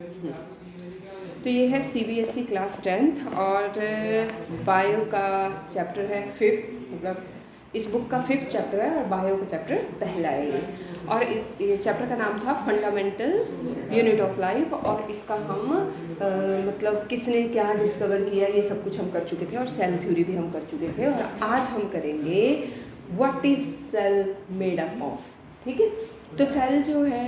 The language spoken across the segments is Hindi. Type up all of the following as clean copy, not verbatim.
तो ये है सीबीएसई क्लास 10th और बायो का चैप्टर है 5th, मतलब इस बुक का 5th चैप्टर है और बायो का चैप्टर पहला है ये। और इस चैप्टर का नाम था फंडामेंटल यूनिट ऑफ लाइफ, और इसका हम मतलब किसने क्या डिस्कवर किया ये सब कुछ हम कर चुके थे, और सेल थ्योरी भी हम कर चुके थे। और आज हम करेंगे what is cell made up of. ठीक है, तो सेल जो है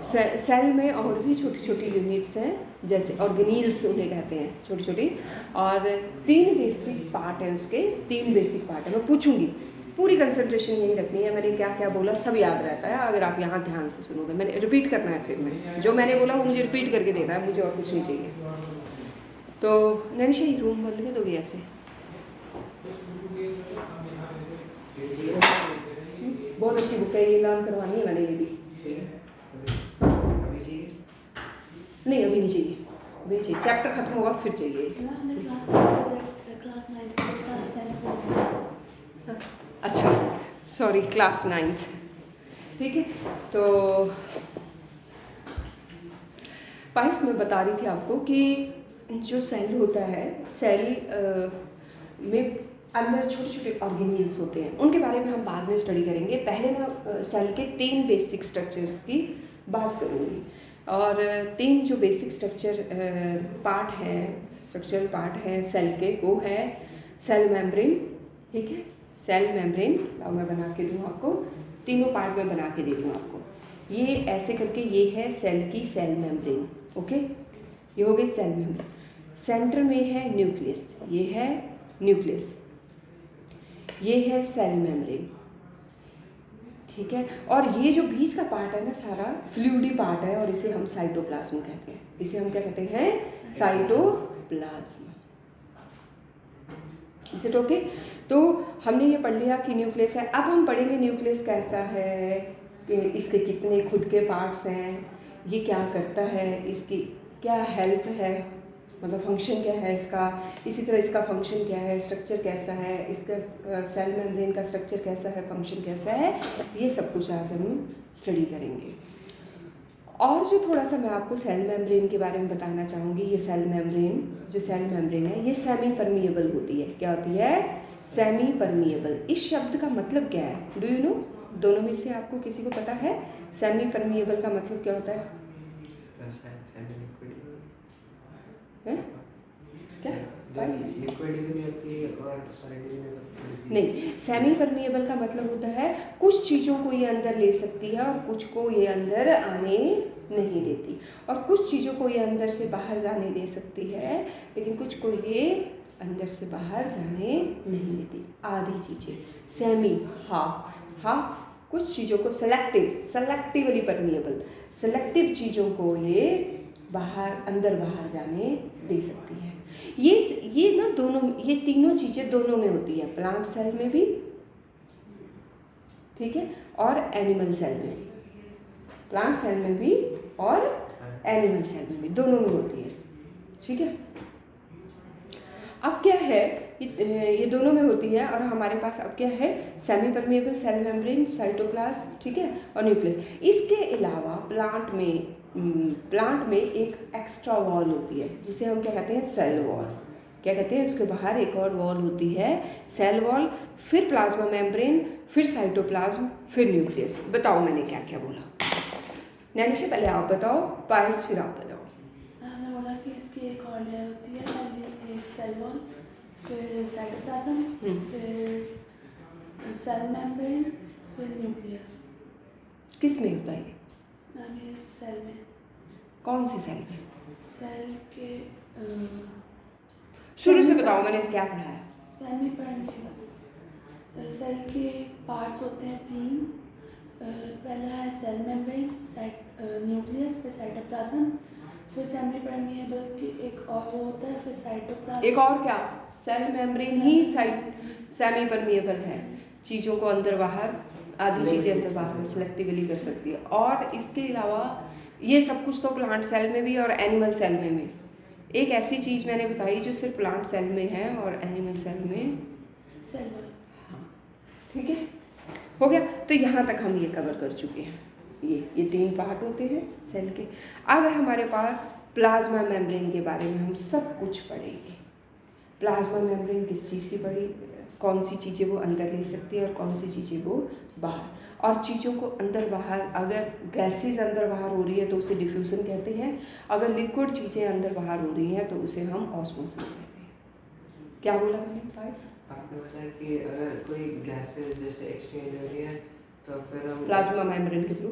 सेल में और भी छोटी छोटी यूनिट्स हैं, जैसे ऑर्गेनील्स उन्हें कहते हैं, छोटी छोटी, और 3 बेसिक पार्ट हैं उसके। 3 बेसिक पार्ट है। मैं पूछूंगी, पूरी कंसंट्रेशन यही रखनी है। मैंने क्या क्या बोला सब याद रहता है अगर आप यहाँ ध्यान से सुनोगे। मैंने रिपीट करना है, फिर मैं जो मैंने बोला वो मुझे रिपीट करके देना है, मुझे और कुछ नहीं चाहिए। तो नैनिशा ये रूम बंद कर दोगे ऐसे? बहुत अच्छी बुक है ये, लर्न करवानी है मैंने ये भी। नहीं अभी नहीं चाहिए, अभी चाहिए चैप्टर खत्म होगा फिर चाहिए। अच्छा सॉरी, क्लास 9th। ठीक है, तो पाइस मैं बता रही थी आपको कि जो सेल होता है, सेल में अंदर छोटे छोटे ऑर्गेनील्स होते हैं, उनके बारे में हम बाद में स्टडी करेंगे। पहले मैं सेल के 3 बेसिक स्ट्रक्चर्स की बात करूँगी। और 3 जो बेसिक पार्ट हैं, स्ट्रक्चरल पार्ट हैं सेल के, वो है सेल मेम्ब्रेन। ठीक है, सेल मेम्ब्रेन मैं बना के दूँ आपको, तीनों पार्ट में बना के दे दूँ आपको। ये ऐसे करके ये है सेल की सेल मेम्ब्रेन। ओके, ये हो गई सेल मेम्ब्रेन। सेंटर में है न्यूक्लियस, ये है न्यूक्लियस, ये है सेल मेम्ब्रेन। ठीक है, और ये जो बीच का पार्ट है ना सारा फ्लूइडी पार्ट है, और इसे हम साइटोप्लाज्म कहते हैं। इसे हम क्या कहते हैं? साइटोप्लाज्म। इसे ओके। तो हमने ये पढ़ लिया कि न्यूक्लियस है। अब हम पढ़ेंगे न्यूक्लियस कैसा है, कि इसके कितने खुद के पार्ट्स हैं, ये क्या करता है, इसकी क्या हेल्प है, मतलब फंक्शन क्या है इसका, इसी तरह इसका फंक्शन क्या है, स्ट्रक्चर कैसा है, इसका सेल मेम्ब्रेन का स्ट्रक्चर कैसा है, फंक्शन कैसा है, ये सब कुछ आज हम स्टडी करेंगे। और जो थोड़ा सा मैं आपको सेल मेम्ब्रेन के बारे में बताना चाहूँगी, ये सेल मेम्ब्रेन, जो सेल मेम्ब्रेन है ये सेमी परमिएबल होती है। क्या होती है? Semi permeable. इस शब्द का मतलब क्या है? Do you know? दोनों में से आपको किसी को पता है सेमी परमिएबल का मतलब क्या होता है? क्या? नहीं, सेमी परमिएबल का मतलब होता है कुछ चीज़ों को ये अंदर ले सकती है और कुछ को ये अंदर आने नहीं देती, और कुछ चीज़ों को ये अंदर से बाहर जाने दे सकती है, लेकिन कुछ को ये अंदर से बाहर जाने नहीं देती। आधी चीज़ें सेमी, हाफ कुछ चीज़ों को सेलेक्टिवली परमिएबल, सेलेक्टिव चीज़ों को ये बाहर अंदर बाहर जाने दे सकती है। ये ना दोनों, ये तीनों चीज़ें दोनों में होती है, प्लांट सेल में भी, ठीक है, और एनिमल सेल में भी। प्लांट सेल में भी और एनिमल सेल में भी, दोनों में होती है। ठीक है, अब क्या है, ये दोनों में होती है, और हमारे पास अब क्या है? Semi permeable, cell membrane, cytoplasm, ठीक है, और न्यूक्लियस। इसके अलावा प्लांट में एक एक्स्ट्रा वॉल होती है जिसे हम क्या कहते हैं? Cell wall. क्या कहते हैं? उसके बाहर एक और वॉल होती है, सेल वॉल, फिर प्लाज्मा मेम्ब्रेन, फिर साइटोप्लाज्म, फिर न्यूक्लियस। बताओ मैंने क्या क्या बोला? नैनिशा पहले आप बताओ, पायस फिर आप बताओ। मैंने बोला कि इसकी एक और लेयर होती है, पहले एक सेल वॉल, फिर साइटोप्लाज्म, फिर सेल मेम्ब्रेन, फिर न्यूक्लियस। किस में होता है ये? मैम ये सेल में। कौन से सेल में? सेल के शुरू से बताओ मैंने क्या पढ़ाया। सेमी परमिएबल सेल के पार्ट्स होते हैं 3। पहला है सेल मेम्ब्रेन, न्यूक्लियस, फिर साइटोप्लाज्म, फिर सेमी परमिएबल की एक और वो होता है, फिर साइटोप्लाज्म। एक और क्या? सेल मेम्ब्रेन ही सेमी परमिएबल है, चीज़ों को अंदर बाहर, आधी चीज़ें अंदर बाहर सेलेक्टिवली कर सकती है। और इसके अलावा ये सब कुछ तो प्लांट सेल में भी और एनिमल सेल में भी। एक ऐसी चीज़ मैंने बताई जो सिर्फ प्लांट सेल में है और एनिमल सेल में सेल वॉल। हाँ, ठीक है, हो गया। तो यहाँ तक हम ये कवर कर चुके हैं, ये 3 पार्ट होते हैं सेल के। अब हमारे पास प्लाज्मा मेम्ब्रेन के बारे में हम सब कुछ पढ़ेंगे। प्लाज्मा मेम्ब्रेन किस चीज़ की पढ़ी, कौन सी चीज़ें वो अंदर ले सकती है और कौन सी चीज़ें वो बाहर, और चीज़ों को अंदर बाहर, अगर गैसेज अंदर बाहर हो रही है तो उसे डिफ्यूज़न कहते हैं, अगर लिक्विड चीज़ें अंदर बाहर हो रही हैं तो उसे हम ऑस्मोसिस कहते हैं। क्या बोला मैंने पास? आपने बताया कि अगर कोई गैसेज जैसे एक्सचेंज हो रही है तो फिर हम प्लाज्मा मेम्ब्रेन के थ्रू,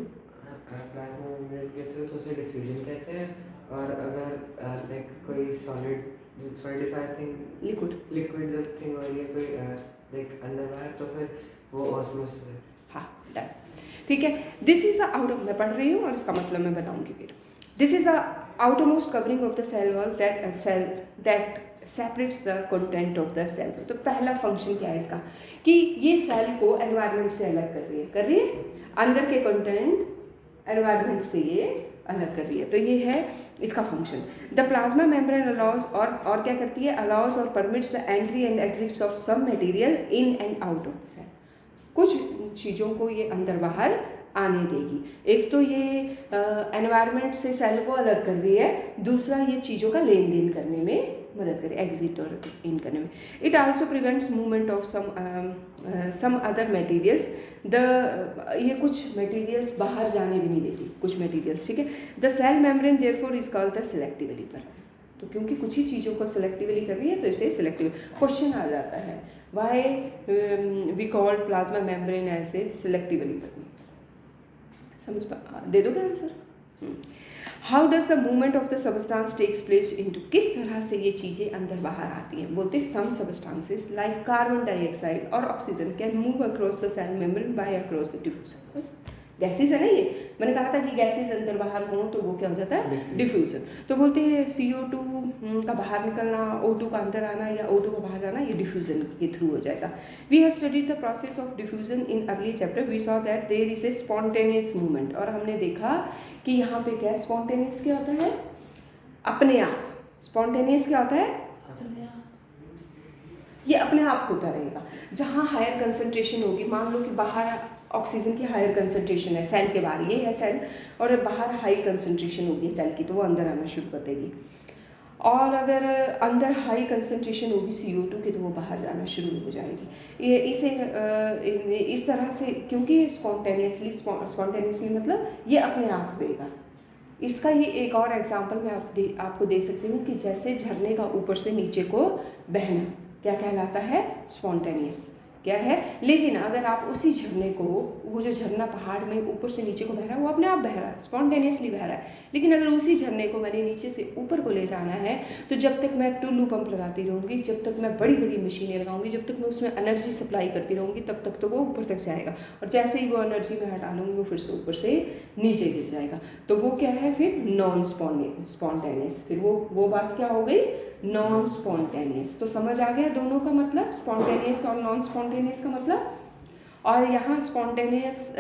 प्लाज्मा मेम्ब्रेन के थ्रू तो उसे डिफ्यूजन कहते हैं, और अगर लाइक कोई सॉलिडिफाइड थिंग लिक्विड थिंग हो रही है कोई लाइक अंदर बाहर तो फिर वो ऑस्मोसिस है। हाँ डन, ठीक है। दिस इज द आउटर, मैं पढ़ रही हूँ और इसका मतलब मैं बताऊंगी फिर। This is the outermost covering of the cell wall that separates the content of the cell. तो पहला फंक्शन क्या है इसका, कि ये सेल को एनवायरनमेंट से अलग कर रही है, अंदर के कंटेंट एनवायरनमेंट से ये अलग कर रही है। तो ये है इसका function. The plasma membrane allows, और क्या करती है, अलाउज और permits the entry and exits of some material in and out of the cell. कुछ चीज़ों को ये अंदर बाहर आने देगी। एक तो ये एनवायरनमेंट से सेल को अलग कर रही है, दूसरा ये चीज़ों का लेन देन करने में मदद करे, एग्जिट और इन करने में। It also prevents movement of some other materials. ये कुछ मटेरियल्स बाहर जाने भी नहीं देती, कुछ मटेरियल्स, ठीक है। The cell membrane therefore is called the selectively पर। तो क्योंकि कुछ ही चीज़ों को सिलेक्टिवली कर रही है तो इसे सिलेक्टिव। क्वेश्चन आ जाता है, why we call plasma membrane ऐसे सिलेक्टिवली पर। समझ दे दोगे answer? How does the movement of the substance takes place into, किस तरह से ये चीज़ें अंदर बाहर आती हैं। बोलते some substances like carbon dioxide और oxygen can move across the cell membrane by across the diffusion. Gases है ना ये, मैंने कहा था कि गैसेज अंदर बाहर हों तो वो क्या हो जाता है, डिफ्यूजन। तो बोलते हैं CO2 का बाहर निकलना, O2 का अंदर आना या O2 का बाहर जाना, ये डिफ्यूजन के थ्रू हो जाएगा। We have studied the process of diffusion in early chapter, we saw that there is a spontaneous movement. और हमने देखा कि यहाँ पे क्या स्पॉन्टेनियस क्या होता है, अपने आप। स्पॉन्टेनियस क्या होता है, अपने आप, ये अपने आप होता रहेगा। जहाँ हायर कंसंट्रेशन होगी, मान लो कि बाहर ऑक्सीजन की हायर कंसंट्रेशन है सेल के बाहर, ये है सेल, और बाहर हाई कंसंट्रेशन होगी सेल की तो वो अंदर आना शुरू कर देगी। और अगर अंदर हाई कंसंट्रेशन होगी CO2 की तो वो बाहर जाना शुरू हो जाएगी। ये इसे इस तरह से, क्योंकि स्पॉन्टेनियसली मतलब ये अपने आप होएगा। इसका ये एक और एग्जांपल मैं आपको दे सकती हूँ कि जैसे झरने का ऊपर से नीचे को बहना क्या कहलाता है, स्पॉन्टेनियस क्या है। लेकिन अगर आप उसी झरने को, वो जो झरना पहाड़ में ऊपर से नीचे को बह रहा है वो अपने आप बह रहा है, स्पॉन्टेनियसली बह रहा है। लेकिन अगर उसी झरने को मैंने नीचे से ऊपर को ले जाना है तो जब तक मैं टुल्लू पंप लगाती रहूँगी, जब तक मैं बड़ी बड़ी मशीनें लगाऊंगी, जब तक मैं उसमें एनर्जी सप्लाई करती रहूँगी, तब तक तो वो ऊपर तक जाएगा। और जैसे ही वो एनर्जी मैं हटा लूँगी वो फिर से ऊपर से नीचे गिर जाएगा। तो वो क्या है फिर, नॉन स्पॉन्टेनियस। फिर वो बात क्या हो गई, नॉन स्पॉन्टेनियस। तो समझ आ गया दोनों का मतलब, स्पॉन्टेनियस और नॉन स्पॉन्टेनियस का मतलब। और यहाँ स्पॉन्टेनियस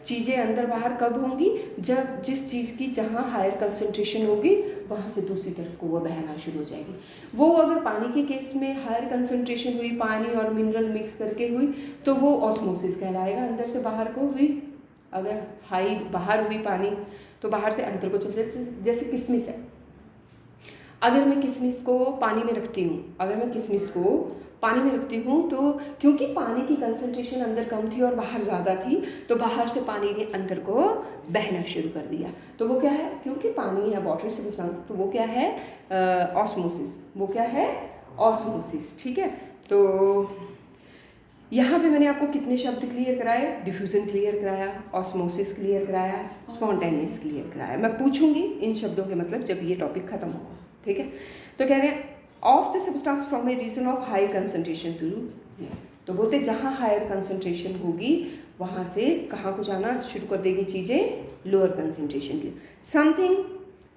चीज़ें अंदर बाहर कब होंगी, जब जिस चीज़ की जहाँ हायर कंसंट्रेशन होगी वहाँ से दूसरी तरफ को वो बहना शुरू हो जाएगी। वो अगर पानी के केस में हायर कंसंट्रेशन हुई, पानी और मिनरल मिक्स करके हुई तो वो ऑस्मोसिस कहलाएगा, अंदर से बाहर को हुई। अगर हाई बाहर हुई पानी तो बाहर से अंदर को चल, जैसे किशमिश है। अगर मैं किशमिश को पानी में रखती हूँ तो क्योंकि पानी की कंसंट्रेशन अंदर कम थी और बाहर ज़्यादा थी तो बाहर से पानी ने अंदर को बहना शुरू कर दिया। तो वो क्या है, क्योंकि पानी है वाटर सब्सटेंस, तो वो क्या है, ऑस्मोसिस। वो क्या है, ऑस्मोसिस, ठीक है। तो यहाँ पे मैंने आपको कितने शब्द क्लियर कराए, डिफ्यूजन क्लियर कराया, ऑस्मोसिस क्लियर कराया, स्पॉन्टेनियस क्लियर कराया। मैं पूछूंगी इन शब्दों के मतलब जब ये टॉपिक खत्म होगा, ठीक है। तो कह रहे हैं of the substance from a region of high concentration to, तो बोलते जहाँ हायर कंसंट्रेशन होगी वहाँ से कहाँ को जाना शुरू कर देगी चीज़ें, लोअर कंसंट्रेशन की। Something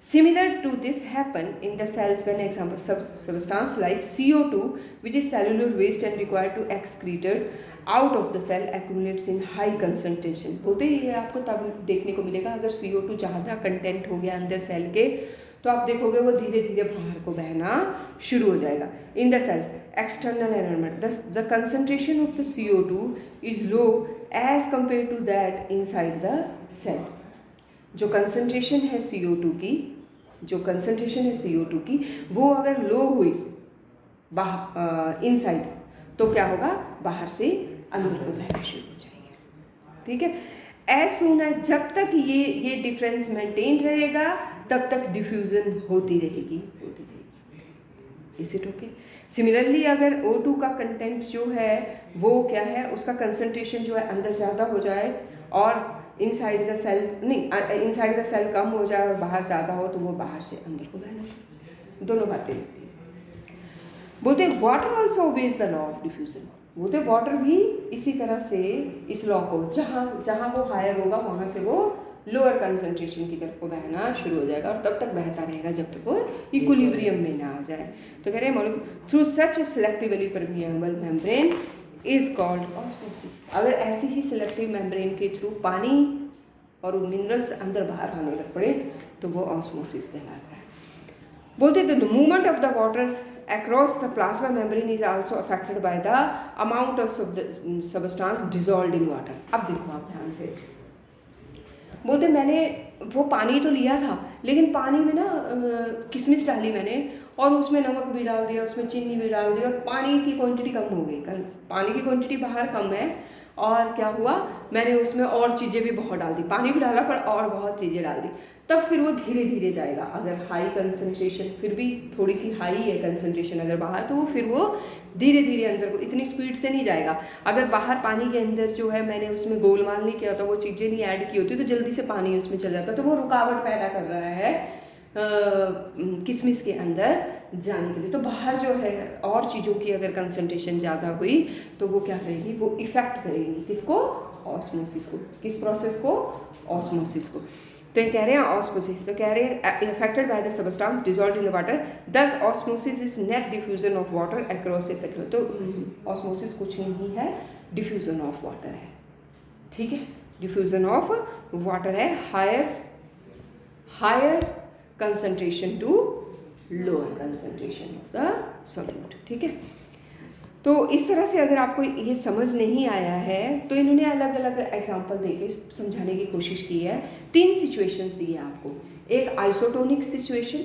similar to this happen in the cells when example substance like CO2 which is cellular waste and required to excreted out of the cell accumulates in high concentration। बोलते ये आपको तब देखने को मिलेगा अगर CO2 ज़्यादा कंटेंट हो गया अंदर सेल के तो आप देखोगे वो धीरे धीरे बाहर को बहना शुरू हो जाएगा। In the cells external environment the concentration of the CO2 is low as compare to that inside the cell. जो कंसंट्रेशन है CO2 की, जो कंसंट्रेशन है CO2 की, वो अगर लो हुई बाहर इनसाइड, तो क्या होगा, बाहर से अंदर को बहना शुरू हो जाएगी। ठीक है, एज सून एज, जब तक ये डिफरेंस मेंटेन रहेगा तब तक डिफ्यूजन होती रहेगी। Is it okay? सिमिलरली अगर O2 का कंटेंट जो है वो क्या है, उसका कंसंट्रेशन जो है अंदर ज़्यादा हो जाए और इनसाइड द सेल नहीं, इनसाइड द सेल कम हो जाए और बाहर ज़्यादा हो, तो वो बाहर से अंदर को बहना शुरू हो जाए। दोनों बातें होती हैं। बोलते water also obeys the law of diffusion. बोलते वाटर भी इसी तरह से इस लॉ को, जहाँ वो हायर होगा वहाँ से वो लोअर कंसंट्रेशन की तरफ को बहना शुरू हो जाएगा और तब तक बहता रहेगा जब तक वो इक्विलिब्रियम में ना आ जाए। तो कह रहे हैं through such selectively permeable membrane is called osmosis. अगर ऐसी ही सिलेक्टिव मेम्ब्रेन के थ्रू पानी और मिनरल्स अंदर बाहर आने लग पड़े तो वो ऑस्मोसिस कहलाता है। बोलते the movement of the water across the plasma membrane is also affected by the amount of substance dissolved in water। अब देखो आप ध्यान से, बोलते मैंने वो पानी तो लिया था, लेकिन पानी में ना किशमिश डाली मैंने और उसमें नमक भी डाल दिया, उसमें चीनी भी डाल दी और पानी की क्वांटिटी कम हो गई। पानी की क्वांटिटी बाहर कम है और क्या हुआ, मैंने उसमें और चीज़ें भी बहुत डाल दी, पानी भी डाला पर और बहुत चीज़ें डाल दी, तब फिर वो धीरे धीरे जाएगा। अगर हाई कंसंट्रेशन, फिर भी थोड़ी सी हाई है कंसंट्रेशन अगर बाहर, तो वो फिर वो धीरे धीरे अंदर को, इतनी स्पीड से नहीं जाएगा। अगर बाहर पानी के अंदर जो है मैंने उसमें गोलमाल नहीं किया होता, वो चीज़ें नहीं ऐड की होती, तो जल्दी से पानी उसमें चल जाता, तो वो रुकावट पैदा कर रहा है किशमिश के अंदर जाने के लिए। तो बाहर जो है और चीज़ों की अगर कंसंट्रेशन ज़्यादा हुई तो वो क्या करेगी, वो इफेक्ट करेगी किसको, ऑस्मोसिस को। किस प्रोसेस को, ऑस्मोसिस को। तो ये कह रहे हैं ऑस्मोसिस, तो कह रहे हैं affected by the substance dissolved in the water, thus osmosis is net diffusion of water across a sector. तो ऑस्मोसिस कुछ नहीं है, डिफ्यूजन ऑफ वाटर है। ठीक है, डिफ्यूजन ऑफ वाटर है, higher concentration to lower concentration of the solute. ठीक है, तो इस तरह से अगर आपको ये समझ नहीं आया है तो इन्होंने अलग अलग एग्जांपल देके समझाने की कोशिश की है। 3 सिचुएशंस दी है आपको, एक आइसोटोनिक सिचुएशन,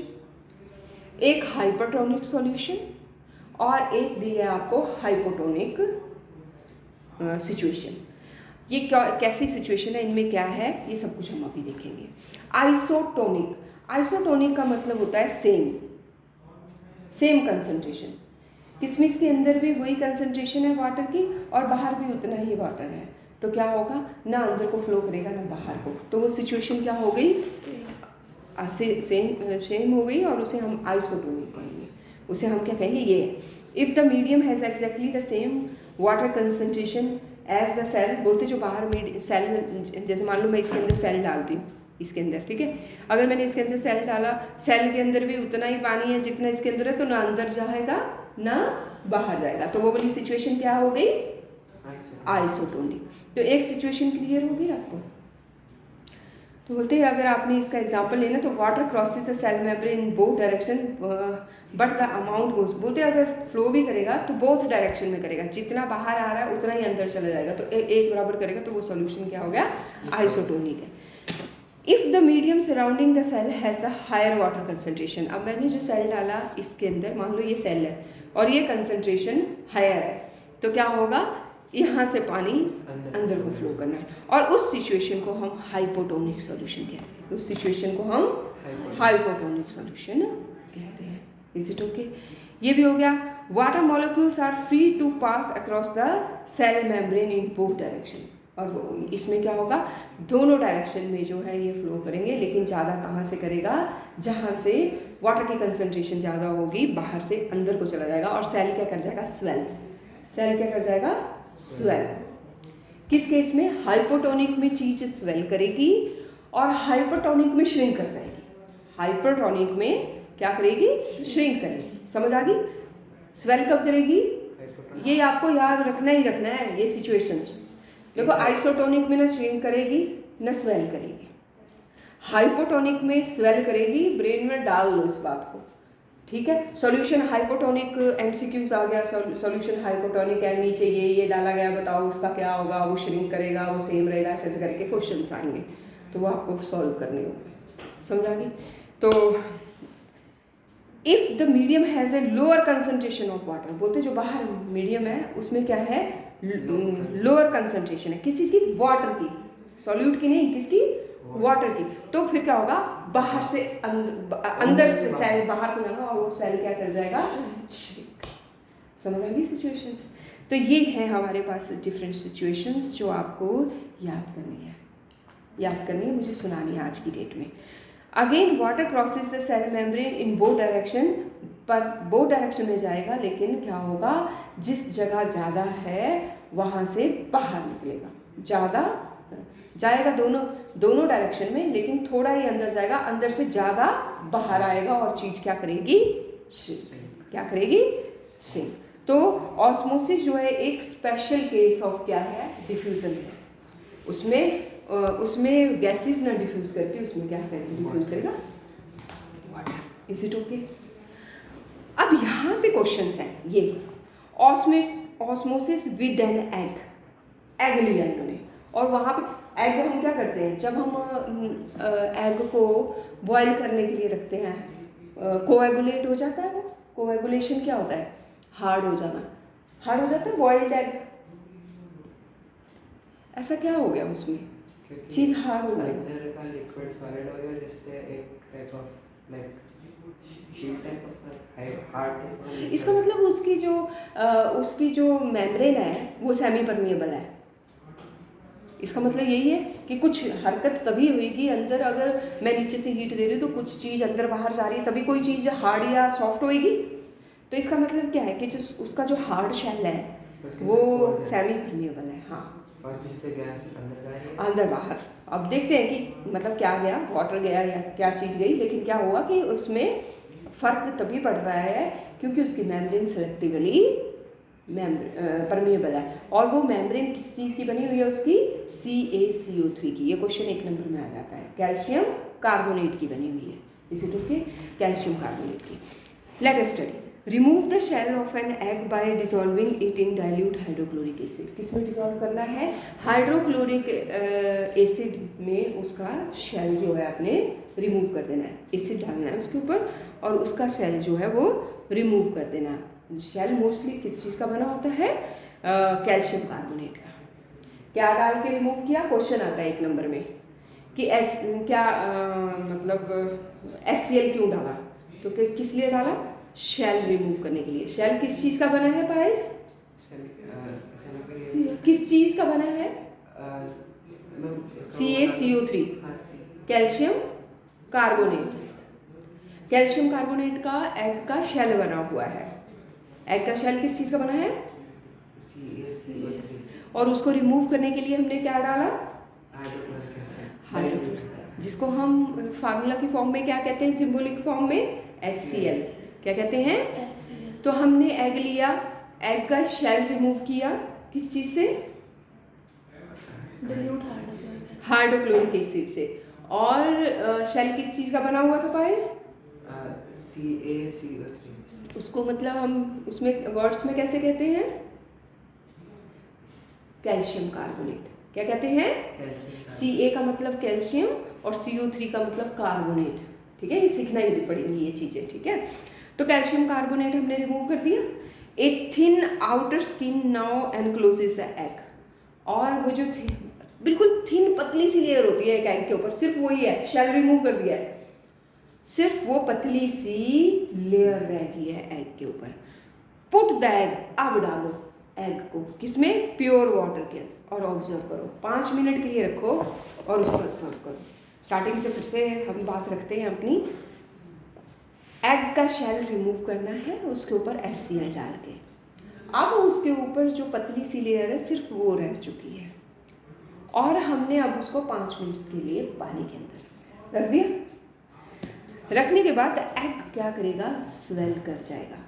एक हाइपरटोनिक सॉल्यूशन और एक दी है आपको हाइपोटोनिक सिचुएशन। ये कैसी सिचुएशन है, इनमें क्या है, ये सब कुछ हम अभी देखेंगे। आइसोटोनिक, आइसोटोनिक का मतलब होता है सेम कंसंट्रेशन। किशमिश के अंदर भी वही कंसंट्रेशन है वाटर की और बाहर भी उतना ही वाटर है, तो क्या होगा, ना अंदर को फ्लो करेगा ना बाहर को, तो वो सिचुएशन क्या हो गई, सेम हो गई और उसे हम आइसोटोनिक कहेंगे। उसे हम क्या कहेंगे, ये if the medium has exactly the same water concentration as the cell. बोलते जो बाहर सेल, जैसे मान लो मैं इसके अंदर सेल डालती हूँ इसके अंदर, ठीक है, अगर मैंने इसके अंदर सेल डाला, सेल के अंदर भी उतना ही पानी है जितना इसके अंदर है, तो ना अंदर जाएगा ना बाहर जाएगा, तो वो वाली सिचुएशन क्या हो गई, आइसोटोनिक। तो एक सिचुएशन क्लियर होगी आपको। तो बोलते हैं अगर आपने इसका एग्जांपल लेना तो water crosses the cell membrane in both direction but the amount goes. बोलते हैं अगर फ्लो भी करेगा तो बोथ डायरेक्शन में करेगा, जितना बाहर आ रहा है उतना ही अंदर चला जाएगा, तो एक बराबर करेगा, तो वो सोल्यूशन क्या हो गया, आइसोटोनिक है। If the medium surrounding the cell has the higher water concentration. अब मैंने जो सेल डाला इसके अंदर, मान लो ये सेल है और ये कंसंट्रेशन हायर है, तो क्या होगा, यहाँ से पानी अंदर को फ्लो करना है, और उस सिचुएशन को हम हाइपोटोनिक सॉल्यूशन कहते हैं। उस सिचुएशन को हम हाइपोटोनिक सॉल्यूशन कहते हैं। Is it okay? ये भी हो गया। Water molecules are free to pass across the cell membrane in both direction. और इसमें क्या होगा, दोनों डायरेक्शन में जो है ये फ्लो करेंगे, लेकिन ज़्यादा कहाँ से करेगा, जहाँ से वाटर की कंसंट्रेशन ज़्यादा होगी बाहर से अंदर को चला जाएगा, और सेल क्या कर जाएगा, स्वेल। सेल क्या कर जाएगा, स्वेल। किस केस में, हाइपोटोनिक में चीज़ स्वेल करेगी और हाइपरटोनिक में श्रिंक कर जाएगी। हाइपरटोनिक में क्या करेगी, श्रिंक करेगी। समझ आ गई? स्वेल कब करेगी, ये आपको याद रखना ही रखना है ये सिचुएशंस। देखो, आइसोटोनिक में ना श्रिंक करेगी ना स्वेल करेगी, हाइपोटोनिक में स्वेल करेगी। ब्रेन में डाल लो इस बात को, ठीक है। सॉल्यूशन हाइपोटोनिक एमसीक्यूज आ गया, सॉल्यूशन हाइपोटोनिक है, नीचे ये डाला गया, बताओ उसका क्या होगा, वो श्रिंक करेगा, वो सेम रहेगा, ऐसे ऐसे करके क्वेश्चंस आएंगे, तो वो आपको सॉल्व करने होंगे। समझ आ गई? तो if the medium has a lower concentration of water, बोलते जो बाहर मीडियम है उसमें क्या है, लोअर कंसंट्रेशन है, किस चीज़ की, वाटर की, सॉल्यूट की नहीं, किसकी, वाटर की, तो फिर क्या होगा, बाहर से अंदर से सेल बाहर को जाएगा और वो सेल क्या कर जाएगा, श्रिंक। समझ आ गई सिचुएशंस? तो ये है हमारे पास डिफरेंट सिचुएशंस जो आपको याद करनी है, मुझे सुनानी है आज की डेट में। Again water crosses the cell membrane in both direction, पर बोथ डायरेक्शन में जाएगा, लेकिन क्या होगा, जिस जगह ज़्यादा है वहाँ से बाहर निकलेगा, ज़्यादा जाएगा दोनों डायरेक्शन में, लेकिन थोड़ा ही अंदर जाएगा, अंदर से ज़्यादा बाहर आएगा और चीज़ क्या करेगी, श्रिंक। क्या करेगी, श्रिंक। तो ऑस्मोसिस जो है एक स्पेशल केस ऑफ क्या है, डिफ्यूज़न है। उसमें गैसेस ना डिफ्यूज करके उसमें क्या करेगा, डिफ्यूज करेगा वाटर। Is it okay? अब यहाँ पे क्वेश्चंस हैं, ये ऑस्मोसिस विद एन एग लिया इन्होंने, और वहाँ पे एग हम क्या करते हैं, जब हम एग को बॉईल करने के लिए रखते हैं, कोएगुलेट हो जाता है, वो कोएगुलेशन क्या होता है, हार्ड हो जाता है बॉइल्ड एग। ऐसा क्या हो गया उसमें, चीज हार्ड हो गई, अंदर का लिक्विड सॉलिड हो गया, जिससे एक type of like sheet type of hard type. इसका मतलब उसकी जो मेम्ब्रेन है वो सेमी परमिएबल है। इसका मतलब यही है कि कुछ हरकत तभी होगी अंदर, अगर मैं नीचे से हीट दे रही हूँ तो कुछ चीज़ अंदर बाहर जा रही है, तभी कोई चीज़ हार्ड या सॉफ्ट होएगी। तो इसका मतलब क्या है कि जो उसका जो हार्ड शेल है वो सेमी परमिएबल है। हाँ, और जिससे गैस अंदर जा रही है, अंदर बाहर। अब देखते हैं कि मतलब क्या गया, वाटर गया या क्या चीज़ गई, लेकिन क्या हुआ कि उसमें फ़र्क तभी पड़ रहा है क्योंकि उसकी मेम्ब्रेन सेलेक्टिवली परमिएबल है, और वो मेम्ब्रेन किस चीज़ की बनी हुई है, उसकी CaCO3 की। ये क्वेश्चन 1 नंबर में आ जाता है, कैल्शियम कार्बोनेट की बनी हुई है, इसी टू के कैल्शियम कार्बोनेट की। Let us study. Remove the shell off an egg by dissolving it in dilute hydrochloric acid. किस में डिसॉल्व करना है, हाइड्रोक्लोरिक एसिड में उसका शेल जो है आपने रिमूव कर देना है, एसिड डालना है उसके ऊपर और उसका सेल जो है वो रिमूव कर देना है। शेल मोस्टली किस चीज़ का बना होता है, कैल्शियम कार्बोनेट का। क्या डाल के रिमूव किया, क्वेश्चन आता है 1 नंबर में कि HCl क्यों डाला, तो किस लिए डाला, शेल रिमूव करने के लिए। शेल किस चीज़ का बना है पायस, किस चीज़ का बना है, CaCO3, calcium carbonate. Calcium carbonate का एग का शेल बना हुआ है। एग का शेल किस चीज़ का बना है, और उसको रिमूव करने के लिए हमने क्या डाला, हाइड्रोक्लोरिक, जिसको हम फार्मूला की फॉर्म में क्या कहते हैं, सिंबॉलिक फॉर्म में HCl। क्या कहते हैं, HCl। तो हमने एग लिया, एग का शेल रिमूव किया किस चीज़ से, डाइल्यूट हाइड्रोक्लोरिक एसिड से, और शेल किस चीज़ का बना हुआ था पायस, CaCO3। उसको मतलब हम उसमें वर्ड्स में कैसे कहते हैं, कैल्शियम कार्बोनेट। क्या कहते हैं, Ca का मतलब कैल्शियम और CO3 का मतलब कार्बोनेट। ठीक है, ये सीखना ही पड़ेंगी ये चीज़ें। ठीक है, तो कैल्शियम कार्बोनेट हमने रिमूव कर दिया। A thin outer skin now encloses the egg, और वो जो बिल्कुल थिन पतली सी लेयर होती है एक एग के ऊपर, सिर्फ वही है, शेल रिमूव कर दिया है, सिर्फ वो पतली सी लेयर रह गई है एग के ऊपर। पुट द एग, अब डालो एग को किसमें, प्योर वाटर के अंदर, और ऑब्जर्व करो 5 मिनट के लिए रखो और उसको ऑब्जर्व करो। स्टार्टिंग से फिर से हम बात रखते हैं अपनी। एग का शेल रिमूव करना है, उसके ऊपर HCl डाल के। अब उसके ऊपर जो पतली सी लेयर है सिर्फ वो रह चुकी है, और हमने अब उसको 5 मिनट के लिए पानी के अंदर रख दिया। रखने के बाद एग क्या करेगा, स्वेल कर जाएगा।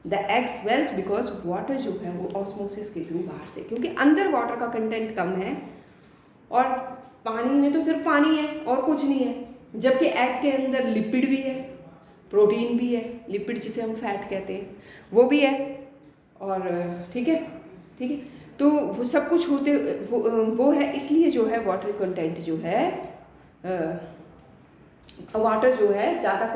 The egg swells because water जो है वो ऑस्मोसिस के थ्रू बाहर से, क्योंकि अंदर वाटर का कंटेंट कम है और पानी में तो सिर्फ पानी है और कुछ नहीं है, जबकि एग के अंदर लिपिड भी है, प्रोटीन भी है, लिपिड जिसे हम फैट कहते हैं वो भी है, और ठीक है, ठीक है। तो वो सब कुछ होते वो है, इसलिए जो है वाटर कंटेंट जो है वाटर जो है ज़्यादा